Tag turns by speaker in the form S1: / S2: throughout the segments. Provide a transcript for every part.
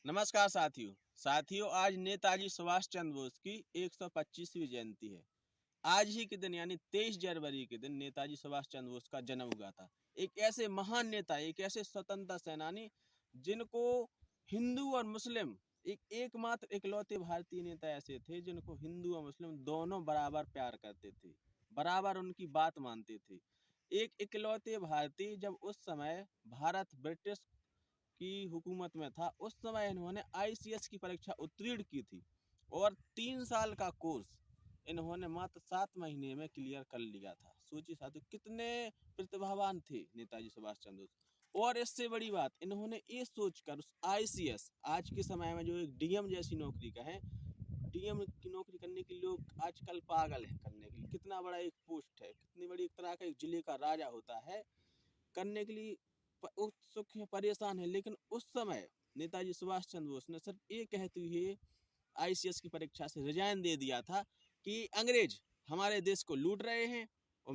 S1: नमस्कार साथियों आज नेताजी सुभाष चंद्र बोस की 125वीं जयंती है। आज ही के दिन यानी 23 जनवरी के दिन नेताजी सुभाष चंद्र बोस का जन्म हुआ था। एक ऐसे महान नेता, एक ऐसे स्वतंत्रता सेनानी जिनको हिंदू और मुस्लिम एकमात्र इकलौते भारतीय नेता ऐसे थे जिनको हिंदू और मुस्लिम दोनों बराबर प्यार करते थे, बराबर उनकी बात मानते थे। एक इकलौते भारतीय, जब उस समय भारत ब्रिटिश की हुकूमत में था, उस समय इन्होंने आईसीएस की परीक्षा उत्तीर्ण की थी और 3 साल का कोर्स इन्होंने मात्र 7 महीने में क्लियर कर लिया था। सोचिए साथियों, कितने प्रतिभावान थे नेताजी सुभाष चंद्र बोस। और इससे बड़ी बात, इन्होंने ये सोचकर उस आईसीएस, आज के समय में जो एक डीएम जैसी नौकरी का है, डीएम की नौकरी करने के लोग आजकल पागल है करने के लिए। कितना बड़ा एक पोस्ट है, कितनी बड़ी एक तरह का एक जिले का राजा होता है, करने के लिए उत्सुक है, परेशान है। लेकिन उस समय नेताजी सुभाष चंद्र बोस ने सिर्फ ये कहते हुए आईसीएस की परीक्षा से रिजाइन दे दिया था कि अंग्रेज हमारे देश को लूट रहे हैं और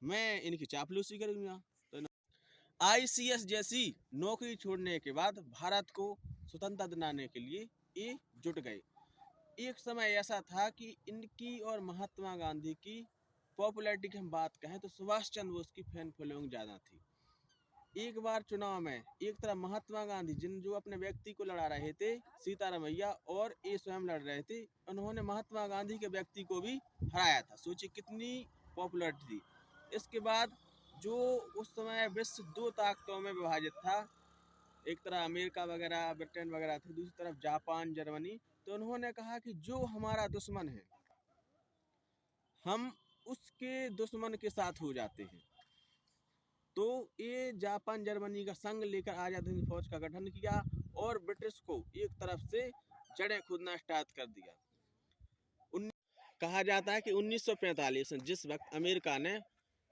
S1: मैं इनकी चापलूसी करूंगा। तो आईसीएस जैसी नौकरी छोड़ने के बाद भारत को स्वतंत्रता दिलाने के लिए ये जुट गए। एक समय ऐसा था कि इनकी और महात्मा गांधी की पॉपुलैरिटी की हम बात कहें तो सुभाष चंद्र बोस की फैन फॉलोइंग ज़्यादा थी। एक बार चुनाव में एक तरफ महात्मा गांधी जो अपने व्यक्ति को लड़ा रहे थे, सीतारमैया, और ये स्वयं लड़ रहे थे, उन्होंने महात्मा गांधी के व्यक्ति को भी हराया था। सोचिए कितनी पॉपुलर थी। इसके बाद जो उस समय विश्व 2 ताकतों में विभाजित था, एक तरफ अमेरिका वगैरह, ब्रिटेन वगैरह थे, दूसरी तरफ जापान, जर्मनी। तो उन्होंने कहा कि जो हमारा दुश्मन है, हम उसके दुश्मन के साथ हो जाते हैं। तो ये जापान जर्मनी का संग लेकर आजाद हिंद फौज का गठन किया और ब्रिटिश को एक तरफ से जड़ें खोदना स्टार्ट कर दिया। कहा जाता है कि 1945 में जिस वक्त अमेरिका ने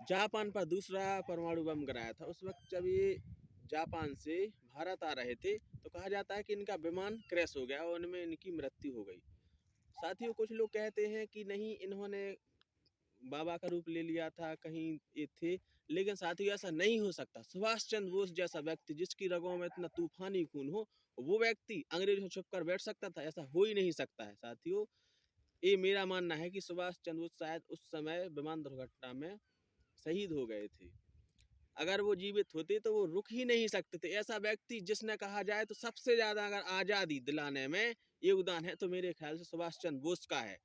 S1: जापान पर दूसरा परमाणु बम गिराया था, उस वक्त जब ये जापान से भारत आ रहे थे तो कहा जाता है कि इनका विमान क्रैश हो गया और उनमें इनकी मृत्यु हो गई। साथियों, कुछ लोग कहते हैं कि नहीं, इन्होंने बाबा का रूप ले लिया था, कहीं ये थे। लेकिन साथियों, ऐसा नहीं हो सकता। सुभाष चंद्र बोस जैसा व्यक्ति जिसकी रगों में इतना तूफानी खून हो, वो व्यक्ति अंग्रेजों से छुप कर बैठ सकता था? ऐसा हो ही नहीं सकता है। साथियों, ये मेरा मानना है कि सुभाष चंद्र बोस शायद उस समय विमान दुर्घटना में शहीद हो गए थे। अगर वो जीवित होते तो वो रुक ही नहीं सकते थे। ऐसा व्यक्ति जिसने कहा जाए तो सबसे ज्यादा अगर आजादी दिलाने में योगदान है तो मेरे ख्याल से सुभाष चंद्र बोस का है।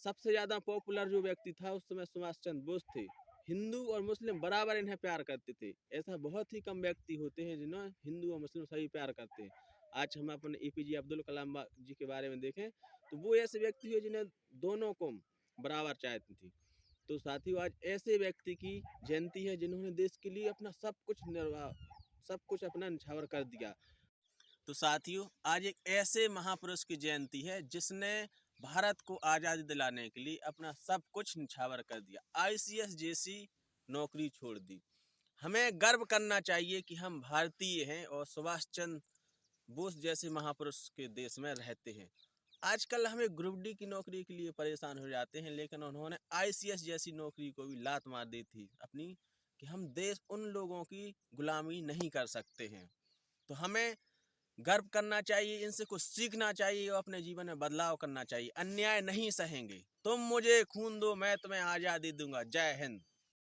S1: सबसे ज्यादा पॉपुलर जो व्यक्ति था उस समय सुभाष चंद्र बोस थे। हिंदू और मुस्लिम बराबर इन्हें प्यार करते थे। ऐसा बहुत ही कम व्यक्ति होते हैं जिन्हें हिंदू और मुस्लिम सभी प्यार करते हैं। आज हम अपने एपीजे अब्दुल कलाम जी के बारे में देखें तो वो ऐसे व्यक्ति है जिन्हें दोनों को बराबर चाहती थी। तो साथियों, आज ऐसे व्यक्ति की जयंती है जिन्होंने देश के लिए अपना सब कुछ अपना न्यौछावर कर दिया। तो साथियों, आज एक ऐसे महापुरुष की जयंती है जिसने भारत को आज़ादी दिलाने के लिए अपना सब कुछ न्यौछावर कर दिया, आईसीएस जैसी नौकरी छोड़ दी। हमें गर्व करना चाहिए कि हम भारतीय हैं और सुभाष चंद्र बोस जैसे महापुरुष के देश में रहते हैं। आजकल हमें ग्रुप डी की नौकरी के लिए परेशान हो जाते हैं, लेकिन उन्होंने आईसीएस जैसी नौकरी को भी लात मार दी थी अपनी, कि हम देश उन लोगों की गुलामी नहीं कर सकते हैं। तो हमें गर्व करना चाहिए, इनसे कुछ सीखना चाहिए और अपने जीवन में बदलाव करना चाहिए। अन्याय नहीं सहेंगे। तुम मुझे खून दो, मैं तुम्हें आज़ादी दूंगा। जय हिंद।